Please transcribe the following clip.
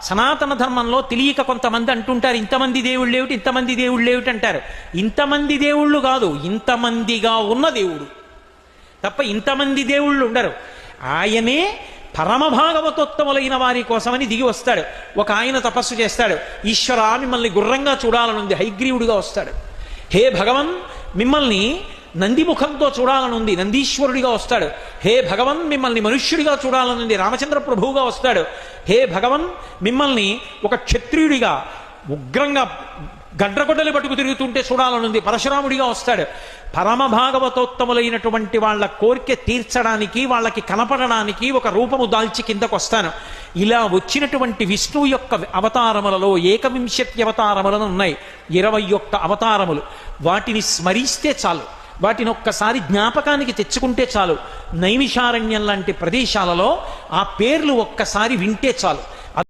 సనాతన ధర్మంలో తెలియక కొంతమంది అంటుంటారు, ఇంతమంది దేవుళ్ళు ఏమిటి, ఇంతమంది దేవుళ్ళు ఏమిటి అంటారు. ఇంతమంది దేవుళ్ళు కాదు, ఇంతమందిగా ఉన్న దేవుడు తప్ప ఇంతమంది దేవుళ్ళు ఉండరు. ఆయనే పరమభాగవతోత్తములైన వారి కోసమని దిగి వస్తాడు. ఒక ఆయన తపస్సు చేస్తాడు, ఈశ్వరా మిమ్మల్ని గుర్రంగా చూడాలనుంది, హైగ్రీవుడిగా వస్తాడు. హే భగవన్ మిమ్మల్ని నందిముఖంతో చూడాలనుంది, నందీశ్వరుడిగా వస్తాడు. హే భగవన్ మిమ్మల్ని మనుష్యుడిగా చూడాలనుంది, రామచంద్ర ప్రభువుగా వస్తాడు. హే భగవన్ మిమ్మల్ని ఒక క్షత్రియుడిగా ఉగ్రంగా గడ్రగొడ్డలు పట్టుకు తిరుగుతుంటే చూడాలనుంది, పరశురాముడిగా వస్తాడు. పరమభాగవతోత్తములైనటువంటి వాళ్ళ కోరిక తీర్చడానికి, వాళ్ళకి కనపడడానికి ఒక రూపము దాల్చి కిందకు వస్తాను. ఇలా వచ్చినటువంటి విష్ణువు యొక్క అవతారములలో 21 అవతారములను ఉన్నాయి, 21 అవతారములు. వాటిని స్మరిస్తే చాలు, వాటిని ఒక్కసారి జ్ఞాపకానికి తెచ్చుకుంటే చాలు. నైమిషారణ్యం లాంటి ప్రదేశాలలో ఆ పేర్లు ఒక్కసారి వింటే చాలు.